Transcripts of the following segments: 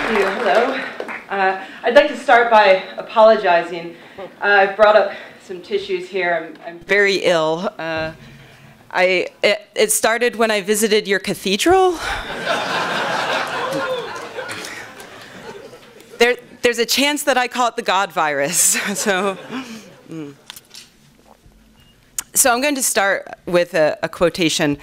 Thank you. Hello. I'd like to start by apologizing. I've brought up some tissues here. I'm very ill. It started when I visited your cathedral. There's a chance that I caught the God virus. So I'm going to start with a quotation.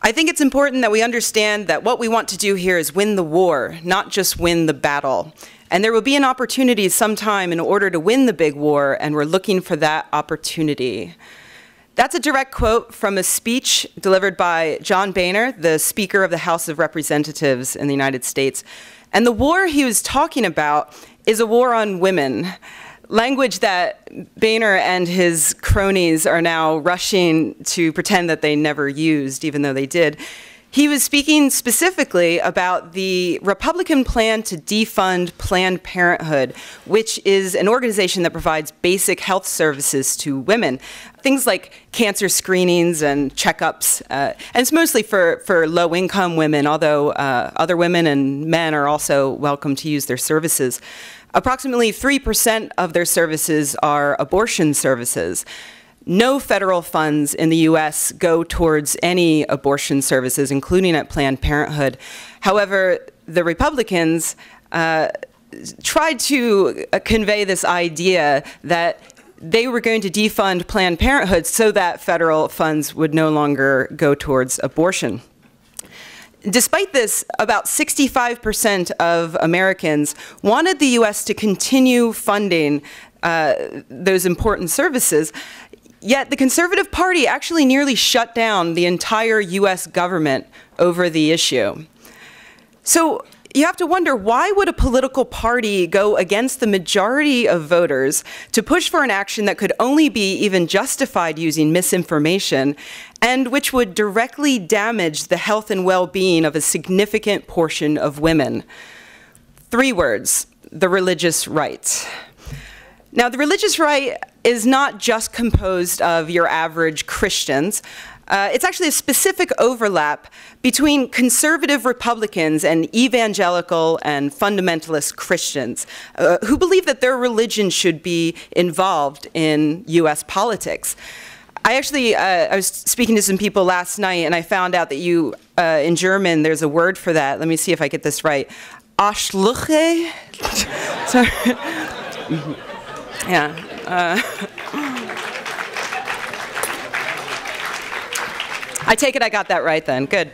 I think it's important that we understand that what we want to do here is win the war, not just win the battle. And there will be an opportunity sometime in order to win the big war, and we're looking for that opportunity. That's a direct quote from a speech delivered by John Boehner, the Speaker of the House of Representatives in the United States. And the war he was talking about is a war on women. Language that Boehner and his cronies are now rushing to pretend that they never used, even though they did. He was speaking specifically about the Republican plan to defund Planned Parenthood, which is an organization that provides basic health services to women. Things like cancer screenings and checkups. And it's mostly for low-income women, although other women and men are also welcome to use their services. Approximately 3% of their services are abortion services. No federal funds in the US go towards any abortion services, including at Planned Parenthood. However, the Republicans tried to convey this idea that they were going to defund Planned Parenthood so that federal funds would no longer go towards abortion. Despite this, about 65% of Americans wanted the US to continue funding those important services, yet the Conservative Party actually nearly shut down the entire US government over the issue. So you have to wonder, why would a political party go against the majority of voters to push for an action that could only be even justified using misinformation, and which would directly damage the health and well-being of a significant portion of women? 3 words: the religious right. Now, the religious right is not just composed of your average Christians. It's actually a specific overlap between conservative Republicans and evangelical and fundamentalist Christians who believe that their religion should be involved in US politics. I was speaking to some people last night, and I found out that in German, there's a word for that. Let me see if I get this right. Arschlöcher? Sorry. Yeah. I take it I got that right then. Good.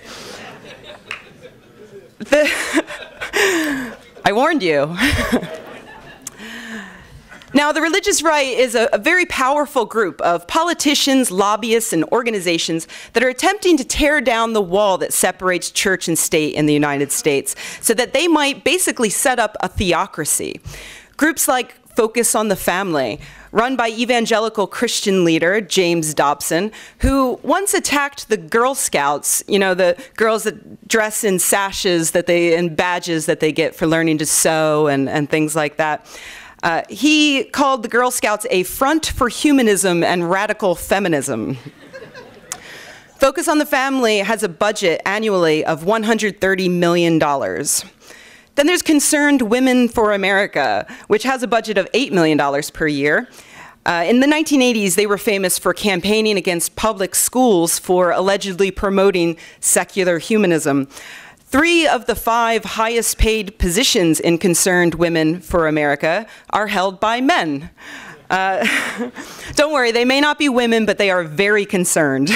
I warned you. Now, the religious right is a very powerful group of politicians, lobbyists, and organizations that are attempting to tear down the wall that separates church and state in the United States so that they might basically set up a theocracy. Groups like Focus on the Family, run by evangelical Christian leader James Dobson, who once attacked the Girl Scouts, you know, the girls that dress in sashes and badges that they get for learning to sew and things like that. He called the Girl Scouts a front for humanism and radical feminism. Focus on the Family has a budget annually of $130 million. Then there's Concerned Women for America, which has a budget of $8 million per year. In the 1980s, they were famous for campaigning against public schools for allegedly promoting secular humanism. 3 of the 5 highest paid positions in Concerned Women for America are held by men. Don't worry, they may not be women, but they are very concerned.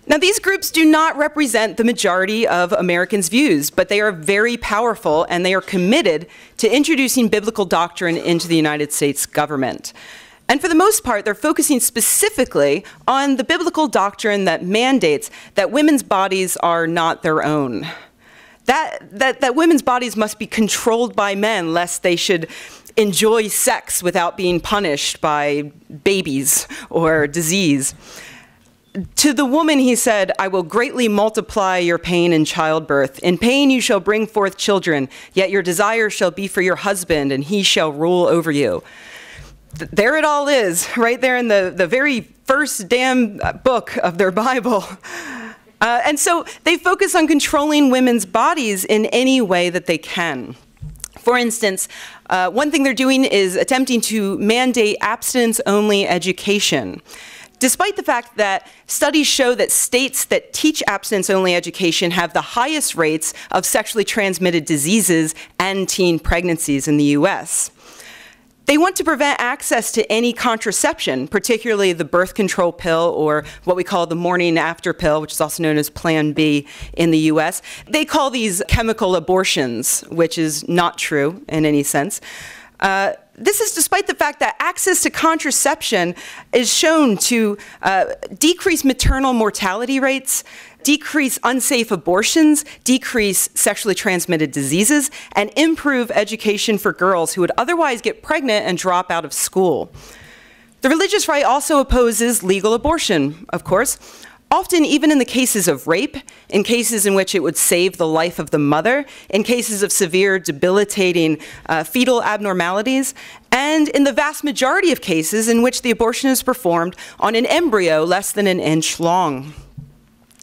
Now, these groups do not represent the majority of Americans' views, but they are very powerful, and they are committed to introducing biblical doctrine into the United States government. And for the most part, they're focusing specifically on the biblical doctrine that mandates that women's bodies are not their own. That women's bodies must be controlled by men, lest they should enjoy sex without being punished by babies or disease. To the woman he said, "I will greatly multiply your pain in childbirth. In pain you shall bring forth children, yet your desire shall be for your husband, and he shall rule over you." There it all is, right there in the very first damn book of their Bible. And so they focus on controlling women's bodies in any way that they can. For instance, one thing they're doing is attempting to mandate abstinence-only education. Despite the fact that studies show that states that teach abstinence-only education have the highest rates of sexually transmitted diseases and teen pregnancies in the US. They want to prevent access to any contraception, particularly the birth control pill or what we call the morning after pill, which is also known as Plan B in the US. They call these chemical abortions, which is not true in any sense. This is despite the fact that access to contraception is shown to decrease maternal mortality rates, decrease unsafe abortions, decrease sexually transmitted diseases, and improve education for girls who would otherwise get pregnant and drop out of school. The religious right also opposes legal abortion, of course, often even in the cases of rape, in cases in which it would save the life of the mother, in cases of severe debilitating fetal abnormalities, and in the vast majority of cases in which the abortion is performed on an embryo less than an inch long.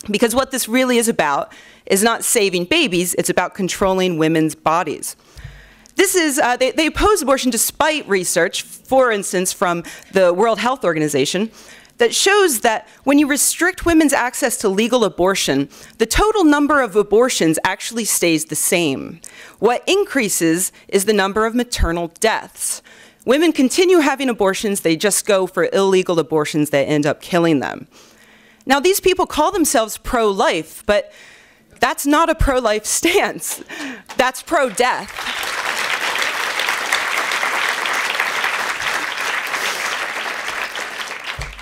Because what this really is about is not saving babies, it's about controlling women's bodies. This is, they oppose abortion despite research, for instance, from the World Health Organization, that shows that when you restrict women's access to legal abortion, the total number of abortions actually stays the same. What increases is the number of maternal deaths. Women continue having abortions, they just go for illegal abortions that end up killing them. Now, these people call themselves pro-life, but that's not a pro-life stance. That's pro-death.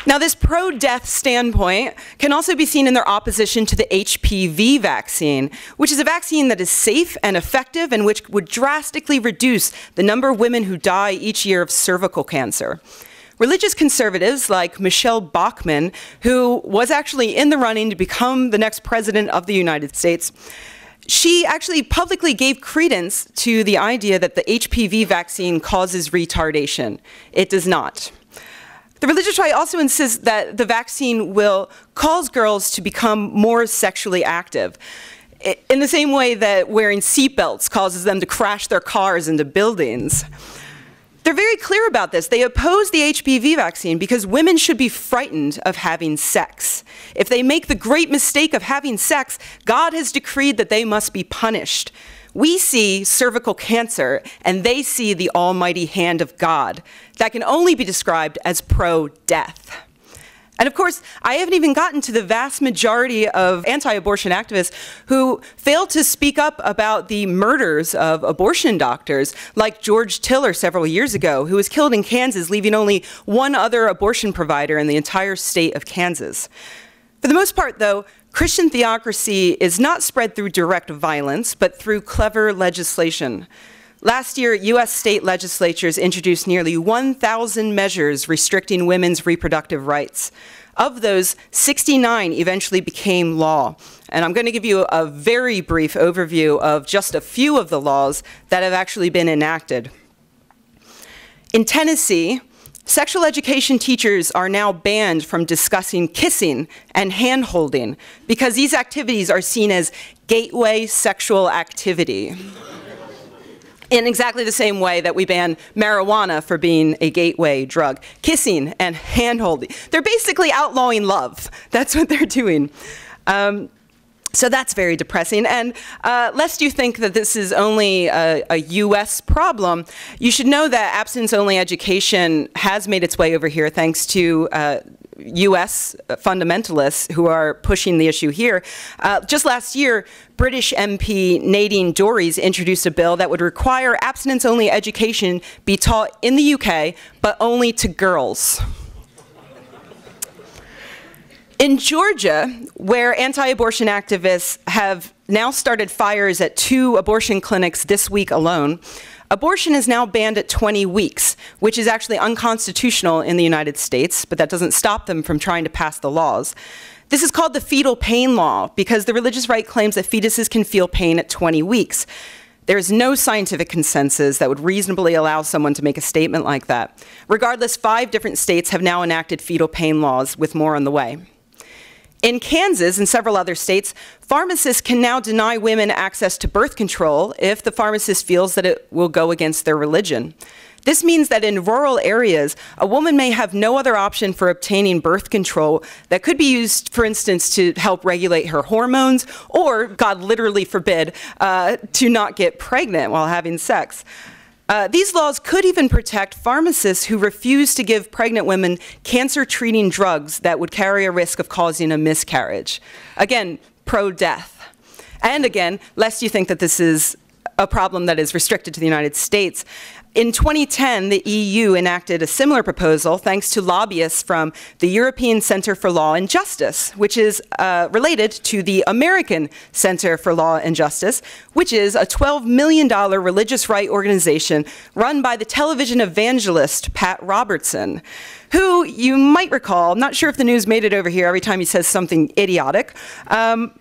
Now, this pro-death standpoint can also be seen in their opposition to the HPV vaccine, which is a vaccine that is safe and effective and which would drastically reduce the number of women who die each year of cervical cancer. Religious conservatives like Michelle Bachmann, who was actually in the running to become the next president of the United States, she actually publicly gave credence to the idea that the HPV vaccine causes retardation. It does not. The religious right also insists that the vaccine will cause girls to become more sexually active, in the same way that wearing seatbelts causes them to crash their cars into buildings. They're very clear about this. They oppose the HPV vaccine because women should be frightened of having sex. If they make the great mistake of having sex, God has decreed that they must be punished. We see cervical cancer, and they see the almighty hand of God. That can only be described as pro-death. And of course, I haven't even gotten to the vast majority of anti-abortion activists who failed to speak up about the murders of abortion doctors, like George Tiller several years ago, who was killed in Kansas, leaving only one other abortion provider in the entire state of Kansas. For the most part, though, Christian theocracy is not spread through direct violence, but through clever legislation. Last year, US state legislatures introduced nearly 1,000 measures restricting women's reproductive rights. Of those, 69 eventually became law. And I'm going to give you a very brief overview of just a few of the laws that have actually been enacted. In Tennessee, sexual education teachers are now banned from discussing kissing and hand-holding because these activities are seen as gateway sexual activity. In exactly the same way that we ban marijuana for being a gateway drug. Kissing and hand-holding. They're basically outlawing love. That's what they're doing. So that's very depressing. And lest you think that this is only a US problem, you should know that abstinence-only education has made its way over here thanks to US fundamentalists who are pushing the issue here. Just last year, British MP Nadine Dorries introduced a bill that would require abstinence-only education be taught in the UK, but only to girls. In Georgia, where anti-abortion activists have now started fires at 2 abortion clinics this week alone, abortion is now banned at 20 weeks, which is actually unconstitutional in the United States, but that doesn't stop them from trying to pass the laws. This is called the fetal pain law because the religious right claims that fetuses can feel pain at 20 weeks. There is no scientific consensus that would reasonably allow someone to make a statement like that. Regardless, 5 different states have now enacted fetal pain laws, with more on the way. In Kansas and several other states, pharmacists can now deny women access to birth control if the pharmacist feels that it will go against their religion. This means that in rural areas, a woman may have no other option for obtaining birth control that could be used, for instance, to help regulate her hormones, or, God literally forbid, to not get pregnant while having sex. These laws could even protect pharmacists who refuse to give pregnant women cancer-treating drugs that would carry a risk of causing a miscarriage. Again, pro-death. And again, lest you think that this is a problem that is restricted to the United States, in 2010, the EU enacted a similar proposal thanks to lobbyists from the European Center for Law and Justice, which is related to the American Center for Law and Justice, which is a $12 million religious right organization run by the television evangelist Pat Robertson, who you might recall, I'm not sure if the news made it over here every time he says something idiotic.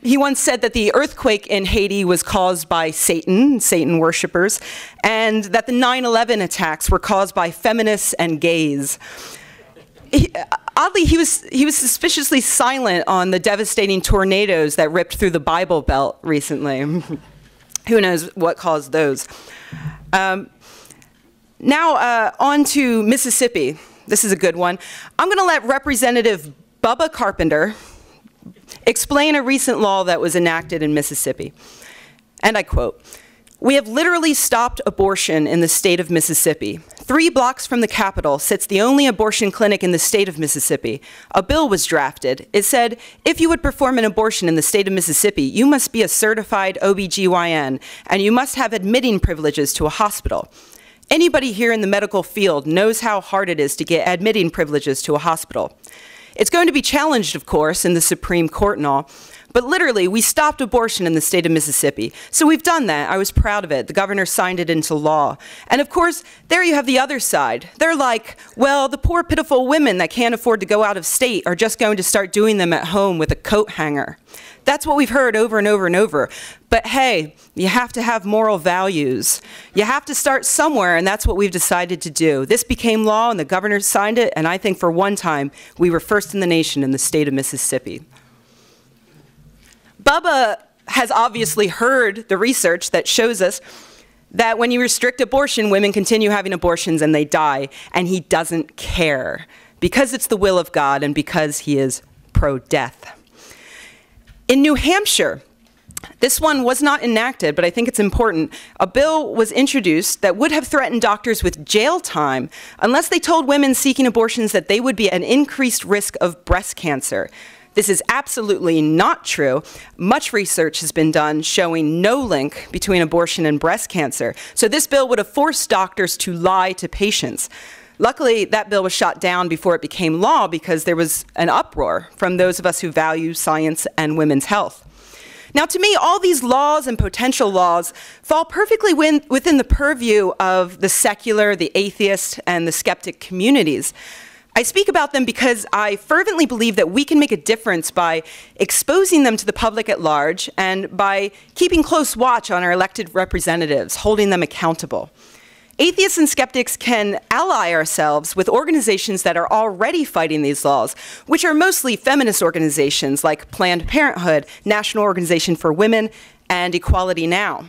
He once said that the earthquake in Haiti was caused by Satan worshippers, and that the 9/11 attacks were caused by feminists and gays. Oddly, he was suspiciously silent on the devastating tornadoes that ripped through the Bible Belt recently. Who knows what caused those? Now on to Mississippi. This is a good one. I'm going to let Representative Bubba Carpenter explain a recent law that was enacted in Mississippi. And I quote, "We have literally stopped abortion in the state of Mississippi. 3 blocks from the Capitol sits the only abortion clinic in the state of Mississippi. A bill was drafted. It said, if you would perform an abortion in the state of Mississippi, you must be a certified OBGYN, and you must have admitting privileges to a hospital. Anybody here in the medical field knows how hard it is to get admitting privileges to a hospital. It's going to be challenged, of course, in the Supreme Court and all, but literally, we stopped abortion in the state of Mississippi. So we've done that. I was proud of it. The governor signed it into law. And of course, there you have the other side. They're like, well, the poor, pitiful women that can't afford to go out of state are just going to start doing them at home with a coat hanger. That's what we've heard over and over and over. But hey, you have to have moral values. You have to start somewhere, and that's what we've decided to do. This became law, and the governor signed it, and I think for one time, we were first in the nation in the state of Mississippi. Bubba has obviously heard the research that shows us that when you restrict abortion, women continue having abortions and they die, and he doesn't care because it's the will of God and because he is pro-death. In New Hampshire, this one was not enacted, but I think it's important. A bill was introduced that would have threatened doctors with jail time unless they told women seeking abortions that they would be at an increased risk of breast cancer. This is absolutely not true. Much research has been done showing no link between abortion and breast cancer. So this bill would have forced doctors to lie to patients. Luckily, that bill was shot down before it became law because there was an uproar from those of us who value science and women's health. Now, to me, all these laws and potential laws fall perfectly within the purview of the secular, the atheist, and the skeptic communities. I speak about them because I fervently believe that we can make a difference by exposing them to the public at large and by keeping close watch on our elected representatives, holding them accountable. Atheists and skeptics can ally ourselves with organizations that are already fighting these laws, which are mostly feminist organizations like Planned Parenthood, National Organization for Women, and Equality Now.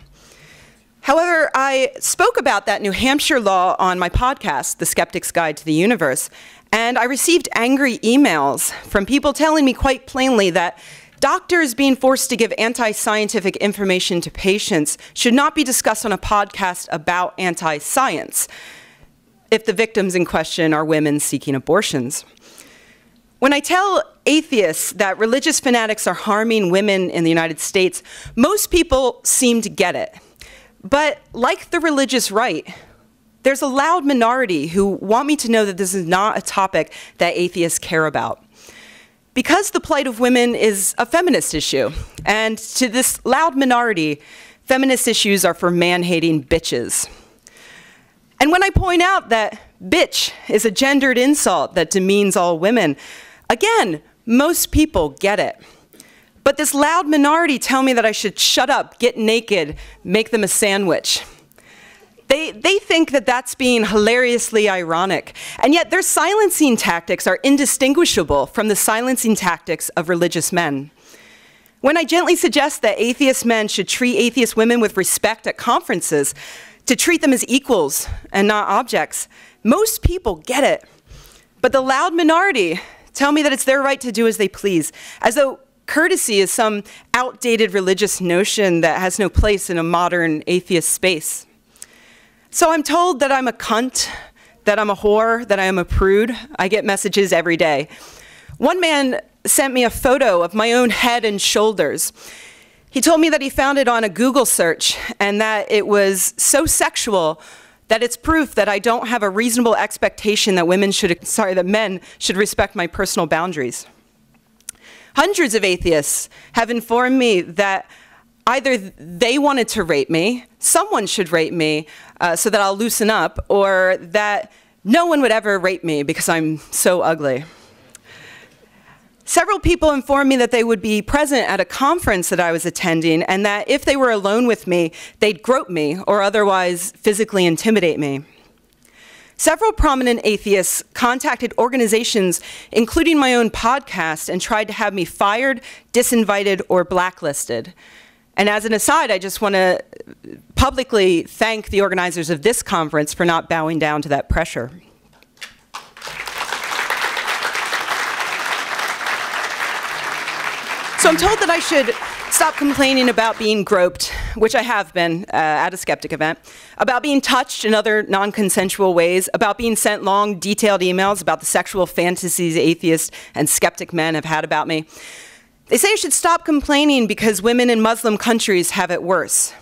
However, I spoke about that New Hampshire law on my podcast, The Skeptic's Guide to the Universe, and I received angry emails from people telling me quite plainly that doctors being forced to give anti-scientific information to patients should not be discussed on a podcast about anti-science if the victims in question are women seeking abortions. When I tell atheists that religious fanatics are harming women in the United States, most people seem to get it. But like the religious right, there's a loud minority who want me to know that this is not a topic that atheists care about. Because the plight of women is a feminist issue, and to this loud minority, feminist issues are for man-hating bitches. And when I point out that bitch is a gendered insult that demeans all women, again, most people get it. But this loud minority tell me that I should shut up, get naked, make them a sandwich. They think that that's being hilariously ironic, and yet their silencing tactics are indistinguishable from the silencing tactics of religious men. When I gently suggest that atheist men should treat atheist women with respect at conferences, to treat them as equals and not objects, most people get it. But the loud minority tell me that it's their right to do as they please, as though courtesy is some outdated religious notion that has no place in a modern atheist space. So I'm told that I'm a cunt, that I'm a whore, that I am a prude. I get messages every day. One man sent me a photo of my own head and shoulders. He told me that he found it on a Google search and that it was so sexual that it's proof that I don't have a reasonable expectation that men should respect my personal boundaries. Hundreds of atheists have informed me that either they wanted to rape me, someone should rape me so that I'll loosen up, or that no one would ever rape me because I'm so ugly. Several people informed me that they would be present at a conference that I was attending, and that if they were alone with me, they'd grope me or otherwise physically intimidate me. Several prominent atheists contacted organizations, including my own podcast, and tried to have me fired, disinvited, or blacklisted. And as an aside, I just want to publicly thank the organizers of this conference for not bowing down to that pressure. So I'm told that I should stop complaining about being groped, which I have been at a skeptic event, about being touched in other non-consensual ways, about being sent long, detailed emails about the sexual fantasies atheists and skeptic men have had about me. They say I should stop complaining because women in Muslim countries have it worse.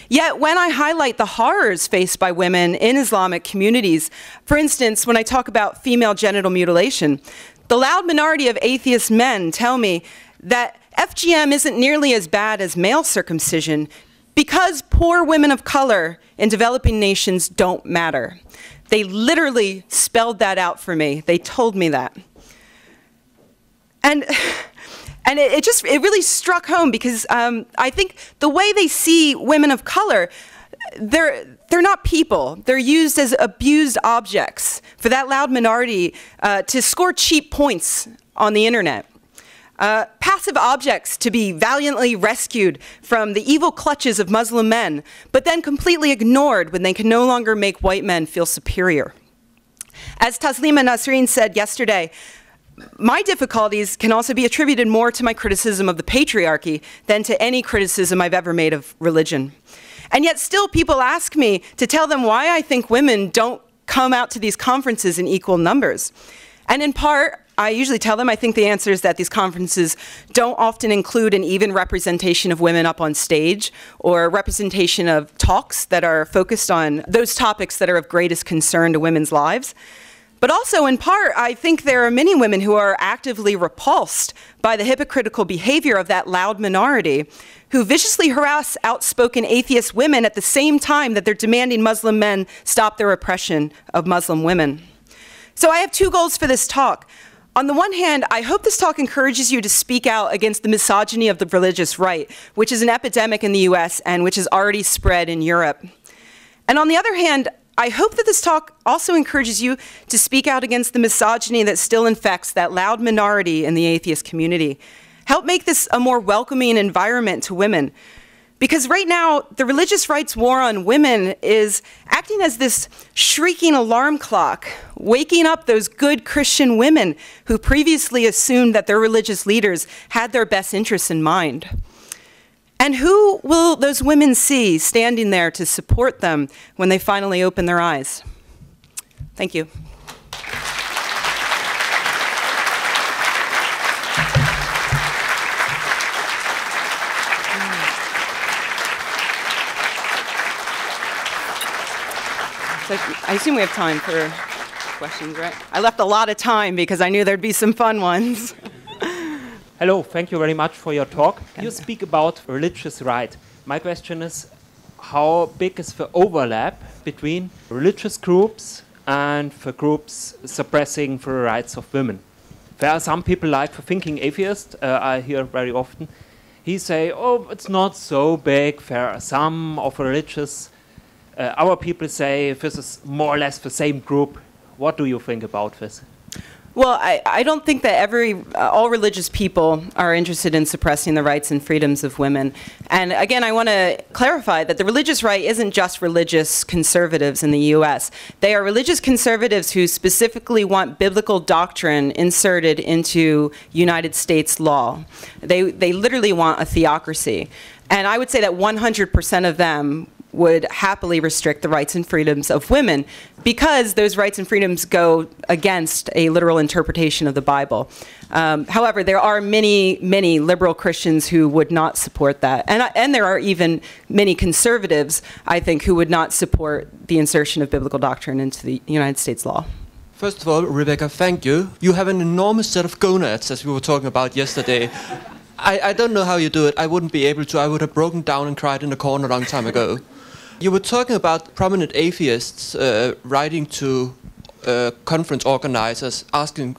Yet when I highlight the horrors faced by women in Islamic communities, for instance, when I talk about female genital mutilation, the loud minority of atheist men tell me that FGM isn't nearly as bad as male circumcision because poor women of color in developing nations don't matter. They literally spelled that out for me. They told me that. And it really struck home because I think the way they see women of color, they're not people. They're used as abused objects for that loud minority to score cheap points on the internet. Passive objects to be valiantly rescued from the evil clutches of Muslim men, but then completely ignored when they can no longer make white men feel superior. As Taslima Nasreen said yesterday, my difficulties can also be attributed more to my criticism of the patriarchy than to any criticism I've ever made of religion. And yet still people ask me to tell them why I think women don't come out to these conferences in equal numbers. And in part, I usually tell them I think the answer is that these conferences don't often include an even representation of women up on stage or representation of talks that are focused on those topics that are of greatest concern to women's lives. But also, in part, I think there are many women who are actively repulsed by the hypocritical behavior of that loud minority who viciously harass outspoken atheist women at the same time that they're demanding Muslim men stop their oppression of Muslim women. So I have two goals for this talk. On the one hand, I hope this talk encourages you to speak out against the misogyny of the religious right, which is an epidemic in the US and which has already spread in Europe. And on the other hand, I hope that this talk also encourages you to speak out against the misogyny that still infects that loud minority in the atheist community. Help make this a more welcoming environment to women. Because right now, the religious rights war on women is acting as this shrieking alarm clock, waking up those good Christian women who previously assumed that their religious leaders had their best interests in mind. And who will those women see standing there to support them when they finally open their eyes? Thank you. So I assume we have time for questions, right? I left a lot of time because I knew there'd be some fun ones. Hello, thank you very much for your talk. You speak about religious right. My question is, how big is the overlap between religious groups and the groups suppressing the rights of women? There are some people like the thinking atheist, I hear very often. He say, oh, it's not so big. There are some of religious Our people say this is more or less the same group. What do you think about this? Well, I don't think that all religious people are interested in suppressing the rights and freedoms of women. And again, I want to clarify that the religious right isn't just religious conservatives in the US. They are religious conservatives who specifically want biblical doctrine inserted into United States law. They literally want a theocracy. And I would say that 100% of them would happily restrict the rights and freedoms of women because those rights and freedoms go against a literal interpretation of the Bible. However, there are many, many liberal Christians who would not support that. And there are even many conservatives, I think, who would not support the insertion of biblical doctrine into the United States law. First of all, Rebecca, thank you. You have an enormous set of gonads, as we were talking about yesterday. I don't know how you do it. I wouldn't be able to. I would have broken down and cried in a corner a long time ago. You were talking about prominent atheists writing to conference organizers, asking,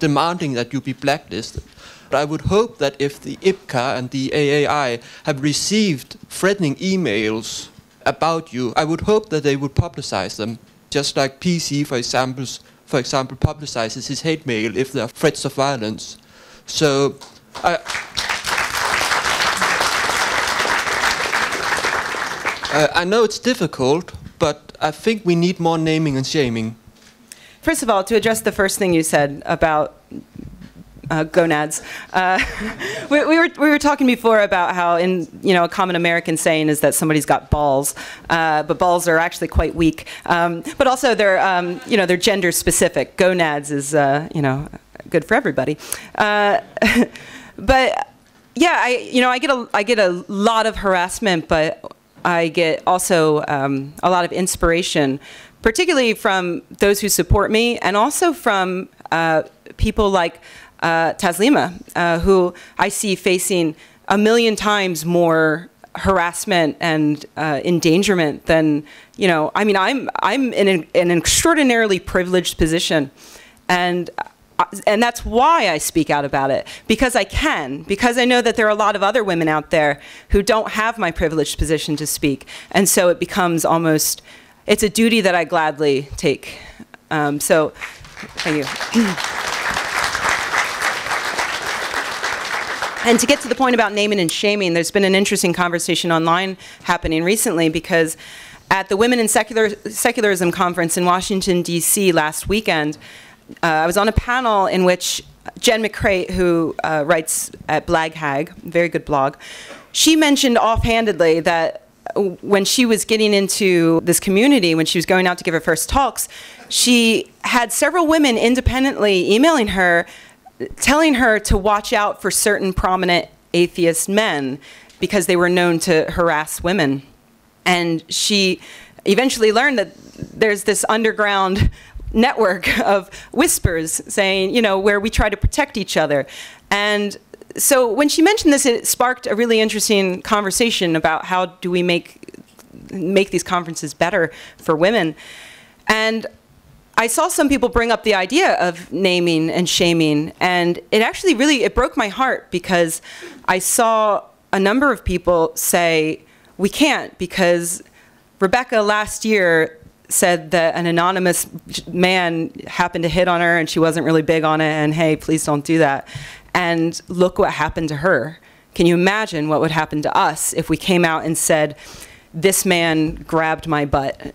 demanding that you be blacklisted. But I would hope that if the IPCA and the AAI have received threatening emails about you, I would hope that they would publicize them, just like PC, for example, publicizes his hate mail if there are threats of violence. So I know it's difficult, but I think we need more naming and shaming. First of all, to address the first thing you said about gonads, we were talking before about how a common American saying is that somebody's got balls, but balls are actually quite weak. But also they're gender specific. Gonads is good for everybody. But yeah, I get a lot of harassment, but I get also a lot of inspiration, particularly from those who support me, and also from people like Taslima, who I see facing 1 million times more harassment and endangerment than, I'm in an extraordinarily privileged position. And that's why I speak out about it, because I can, because I know that there are a lot of other women out there who don't have my privileged position to speak. And so it becomes it's a duty that I gladly take. So, thank you. And to get to the point about naming and shaming, there's been an interesting conversation online happening recently, because at the Women in Secularism Conference in Washington, D.C. last weekend, I was on a panel in which Jen McCrate, who writes at Blaghag, very good blog, she mentioned offhandedly that when she was getting into this community, when she was going out to give her first talks, she had several women independently emailing her, telling her to watch out for certain prominent atheist men because they were known to harass women. And she eventually learned that there's this underground network of whispers saying, where we try to protect each other. And so when she mentioned this, it sparked a really interesting conversation about how do we make these conferences better for women. And I saw some people bring up the idea of naming and shaming, and it actually it broke my heart, because I saw a number of people say, we can't, because Rebecca last year said that an anonymous man happened to hit on her and she wasn't really big on it, and hey, please don't do that. And look what happened to her. Can you imagine what would happen to us if we came out and said, this man grabbed my butt?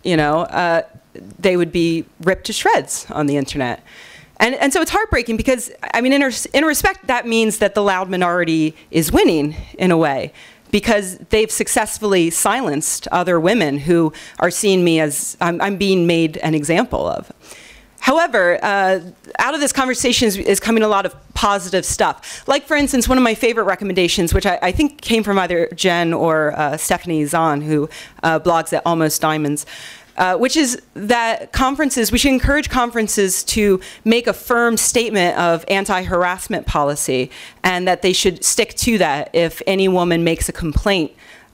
They would be ripped to shreds on the internet. And so it's heartbreaking, because, in respect, that means that the loud minority is winning in a way, because they've successfully silenced other women who are seeing me as I'm being made an example of. However, out of this conversation is coming a lot of positive stuff. Like, for instance, one of my favorite recommendations, which I think came from either Jen or Stephanie Zahn, who blogs at Almost Diamonds, which is that we should encourage conferences to make a firm statement of anti-harassment policy, and that they should stick to that. If any woman makes a complaint,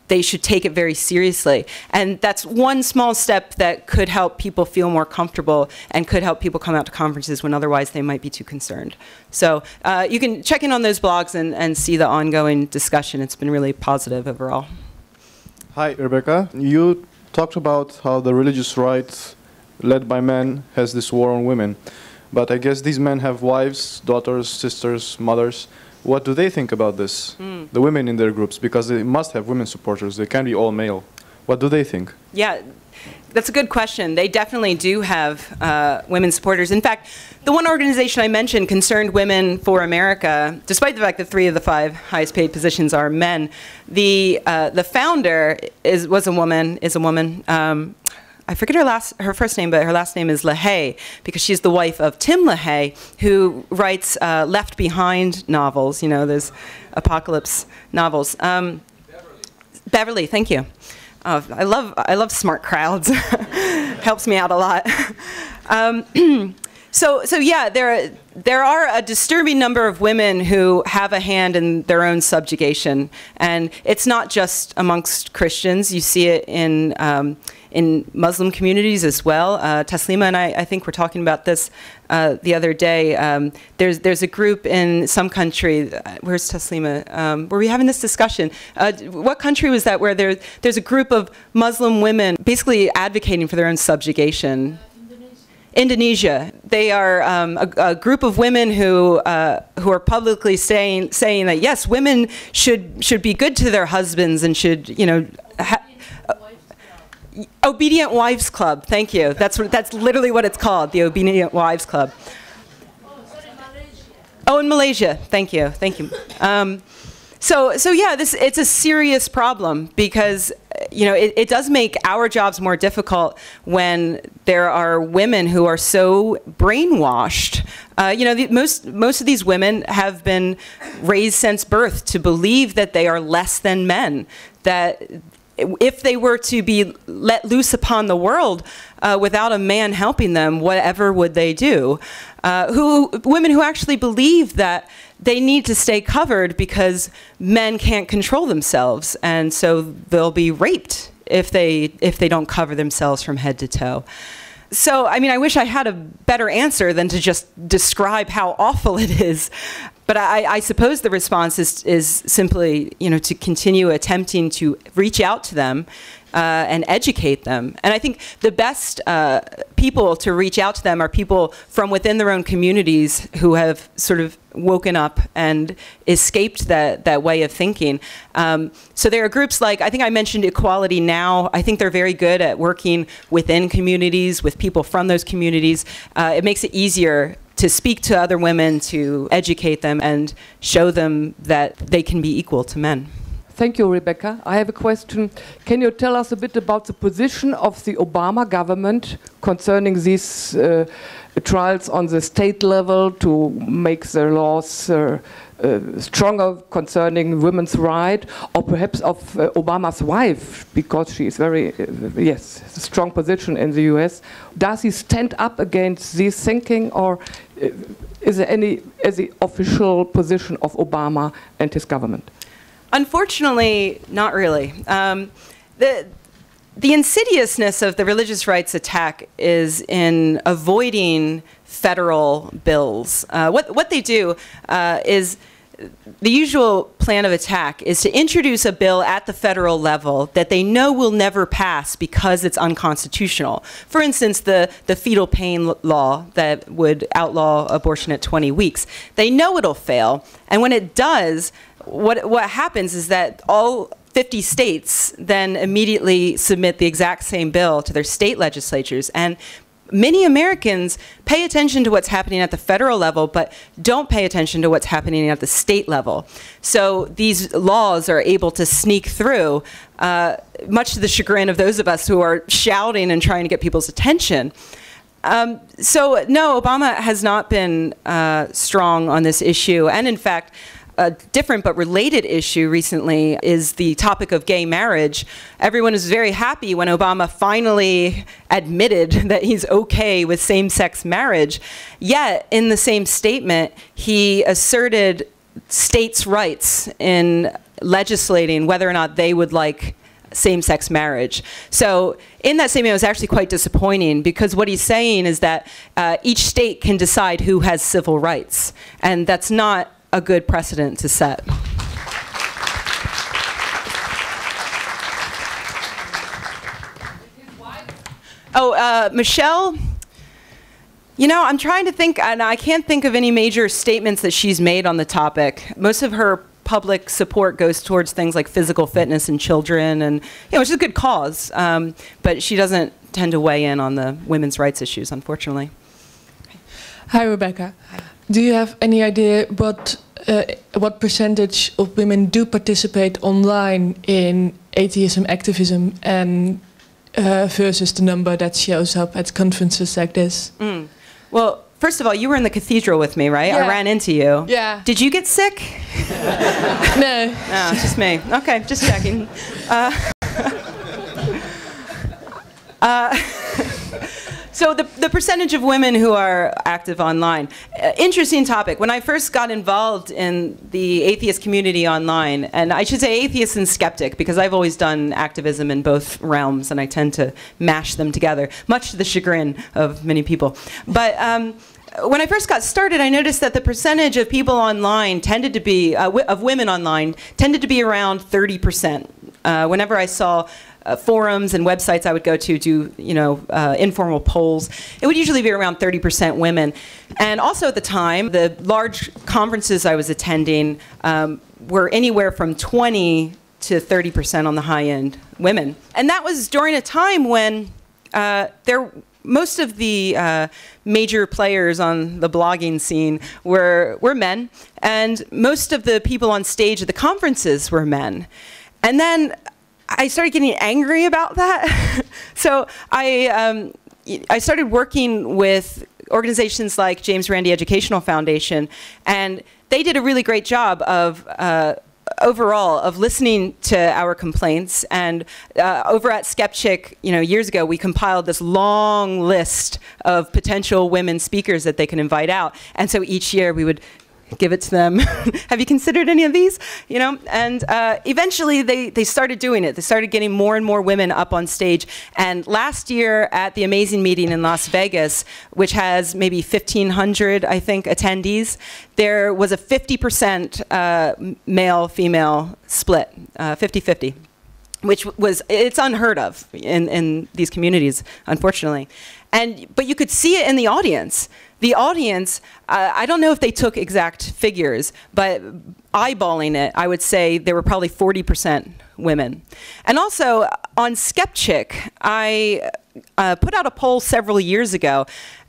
they should take it very seriously. And that's one small step that could help people feel more comfortable and could help people come out to conferences when otherwise they might be too concerned. So you can check in on those blogs and see the ongoing discussion. It's been really positive overall. Hi, Rebecca. You talked about how the religious right led by men has this war on women. But I guess these men have wives, daughters, sisters, mothers. What do they think about this? The women in their groups, because they must have women supporters. They can't be all male. What do they think? Yeah, that's a good question. They definitely do have women supporters. In fact, the one organization I mentioned, Concerned Women for America, despite the fact that 3 of the 5 highest paid positions are men, the founder is a woman. I forget her first name, but her last name is LaHaye, because she's the wife of Tim LaHaye, who writes Left Behind novels, you know, those apocalypse novels. Beverly, thank you. Oh, I love smart crowds. Helps me out a lot. So yeah, there are a disturbing number of women who have a hand in their own subjugation, and it's not just amongst Christians. You see it in Muslim communities as well. Taslima and I think we're talking about this the other day. There's a group in some country. Where's Taslima? Were we having this discussion? What country was that where there's a group of Muslim women basically advocating for their own subjugation? Indonesia. They are a group of women who are publicly saying that yes, women should be good to their husbands and should, you know, Obedient Wives Club. Thank you. That's literally what it's called, the Obedient Wives Club. Oh, in Malaysia. Thank you. Thank you. So yeah, it's a serious problem because, you know, it does make our jobs more difficult when there are women who are so brainwashed. You know, most of these women have been raised since birth to believe that they are less than men, that if they were to be let loose upon the world without a man helping them, whatever would they do? Women who actually believe that they need to stay covered because men can't control themselves, and so they'll be raped if they don't cover themselves from head to toe. So, I mean, I wish I had a better answer than to just describe how awful it is. But I suppose the response is simply, you know, to continue attempting to reach out to them and educate them. And I think the best people to reach out to them are people from within their own communities who have sort of woken up and escaped that way of thinking. So there are groups like, I think I mentioned Equality Now. I think they're very good at working within communities, with people from those communities. It makes it easier to speak to other women, to educate them, and show them that they can be equal to men. Thank you, Rebecca. I have a question. Can you tell us a bit about the position of the Obama government concerning these trials on the state level to make the laws stronger concerning women's rights, or perhaps of Obama's wife, because she is very, yes, a strong position in the US. Does he stand up against this thinking, or is there any official position of Obama and his government? Unfortunately, not really. The insidiousness of the religious rights attack is in avoiding federal bills. What they do is, the usual plan of attack is to introduce a bill at the federal level that they know will never pass because it's unconstitutional. For instance, the fetal pain law that would outlaw abortion at 20 weeks. They know it'll fail, and when it does, what happens is that all 50 states then immediately submit the exact same bill to their state legislatures, and many Americans pay attention to what's happening at the federal level, but don't pay attention to what's happening at the state level. So these laws are able to sneak through, much to the chagrin of those of us who are shouting and trying to get people's attention. So no, Obama has not been strong on this issue, and in fact, a different but related issue recently is the topic of gay marriage. Everyone was very happy when Obama finally admitted that he's okay with same-sex marriage. Yet, in the same statement, he asserted states' rights in legislating whether or not they would like same-sex marriage. So in that statement, it was actually quite disappointing, because what he's saying is that each state can decide who has civil rights, and that's not a good precedent to set. Oh, Michelle, you know, I'm trying to think, and I can't think of any major statements that she's made on the topic. Most of her public support goes towards things like physical fitness in children, and, you know, which is a good cause, but she doesn't tend to weigh in on the women's rights issues, unfortunately. Hi, Rebecca. Hi. Do you have any idea what percentage of women do participate online in atheism activism, and versus the number that shows up at conferences like this? Well, first of all, you were in the cathedral with me, right? Yeah. I ran into you. Yeah. Did you get sick? No. No, just me. Okay, just checking. So the percentage of women who are active online, interesting topic. When I first got involved in the atheist community online, and I should say atheist and skeptic, because I've always done activism in both realms, and I tend to mash them together, much to the chagrin of many people. But when I first got started, I noticed that the percentage of people online tended to be, of women online, tended to be around 30%. Whenever I saw forums and websites I would go to do, you know, informal polls, it would usually be around 30% women. And also at the time, the large conferences I was attending were anywhere from 20 to 30% on the high end women. And that was during a time when most of the major players on the blogging scene were men, and most of the people on stage at the conferences were men. And then I started getting angry about that. So I started working with organizations like James Randi Educational Foundation, and they did a really great job of overall of listening to our complaints. And over at Skepchick, you know, years ago, we compiled this long list of potential women speakers that they can invite out. And so each year we would give it to them. Have you considered any of these? You know, and eventually they started doing it. They started getting more and more women up on stage. And last year at the Amazing Meeting in Las Vegas, which has maybe 1,500, I think, attendees, there was a 50% male-female split, 50-50. Which was, it's unheard of in these communities, unfortunately. But you could see it in the audience. The audience, I don't know if they took exact figures, but eyeballing it, I would say there were probably 40% women. And also, on Skepchick, I put out a poll several years ago,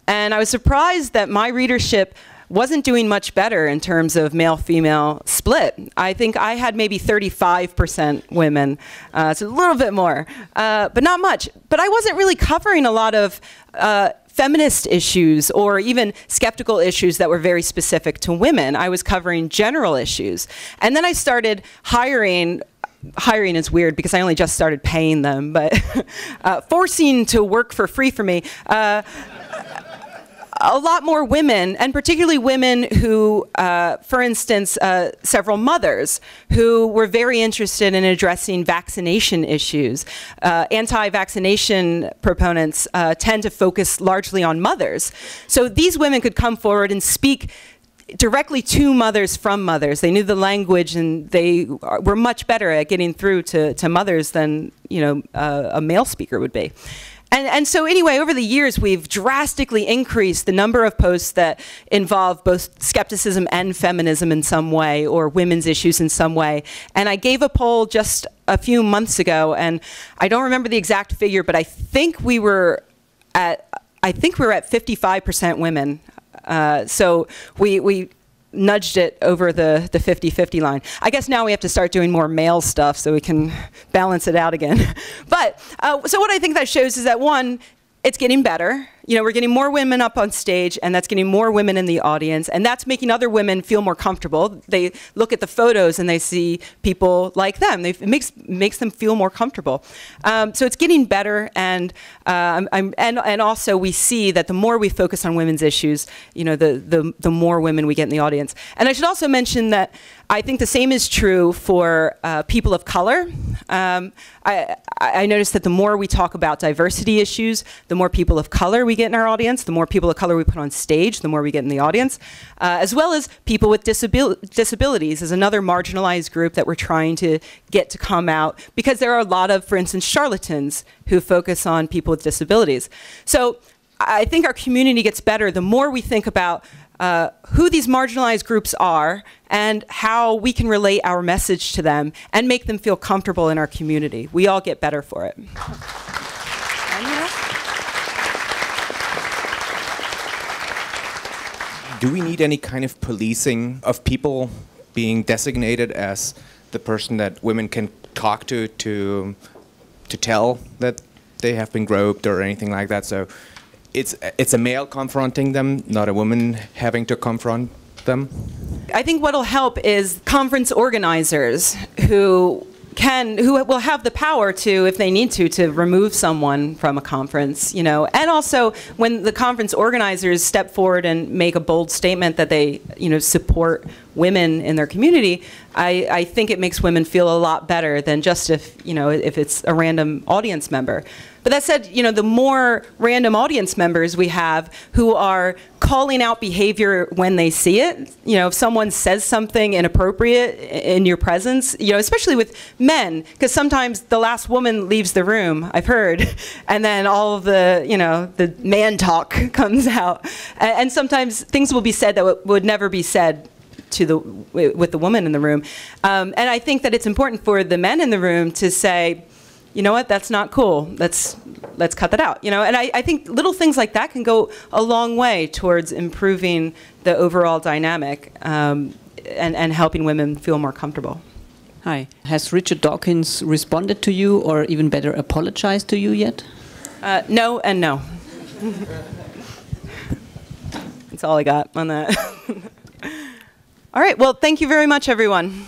and I was surprised that my readership wasn't doing much better in terms of male-female split. I think I had maybe 35% women, so a little bit more, but not much. But I wasn't really covering a lot of feminist issues or even skeptical issues that were very specific to women. I was covering general issues. And then I started hiring is weird because I only just started paying them, but forcing to work for free for me, a lot more women, and particularly women who, for instance, several mothers who were very interested in addressing vaccination issues. Anti-vaccination proponents tend to focus largely on mothers. So these women could come forward and speak directly to mothers from mothers. They knew the language, and they were much better at getting through to mothers than, you know, a male speaker would be. And so anyway, over the years, we've drastically increased the number of posts that involve both skepticism and feminism in some way, or women's issues in some way. And I gave a poll just a few months ago, and I don't remember the exact figure, but I think we were at 55% women. So we nudged it over the 50-50 line. I guess now we have to start doing more male stuff so we can balance it out again. But, so what I think that shows is that, one, it's getting better. You know, we're getting more women up on stage, and that's getting more women in the audience, and that's making other women feel more comfortable. They look at the photos and they see people like them. It makes them feel more comfortable. So it's getting better, and also we see that the more we focus on women's issues, you know, the more women we get in the audience. And I should also mention that I think the same is true for people of color. I noticed that the more we talk about diversity issues, the more people of color we we get in our audience, the more people of color we put on stage, the more we get in the audience, as well as people with disabilities is another marginalized group that we're trying to get to come out, because there are a lot of, for instance, charlatans who focus on people with disabilities. So I think our community gets better the more we think about who these marginalized groups are and how we can relate our message to them and make them feel comfortable in our community. We all get better for it. Do we need any kind of policing of people being designated as the person that women can talk to tell that they have been groped or anything like that? So it's a male confronting them, not a woman having to confront them? I think what'll help is conference organizers who will have the power to, if they need to remove someone from a conference, you know. And also, when the conference organizers step forward and make a bold statement that they, you know, support women in their community, I think it makes women feel a lot better than just if, you know, if it's a random audience member. But that said, you know, the more random audience members we have who are calling out behavior when they see it, you know, if someone says something inappropriate in your presence, you know, especially with men, because sometimes the last woman leaves the room, I've heard, and then all of the, you know, the man talk comes out. And sometimes things will be said that would never be said with the woman in the room. And I think that it's important for the men in the room to say, you know what, that's not cool. Let's cut that out. You know, and I think little things like that can go a long way towards improving the overall dynamic and helping women feel more comfortable. Hi. Has Richard Dawkins responded to you, or even better, apologized to you yet? No and no. That's all I got on that. All right, well, thank you very much, everyone.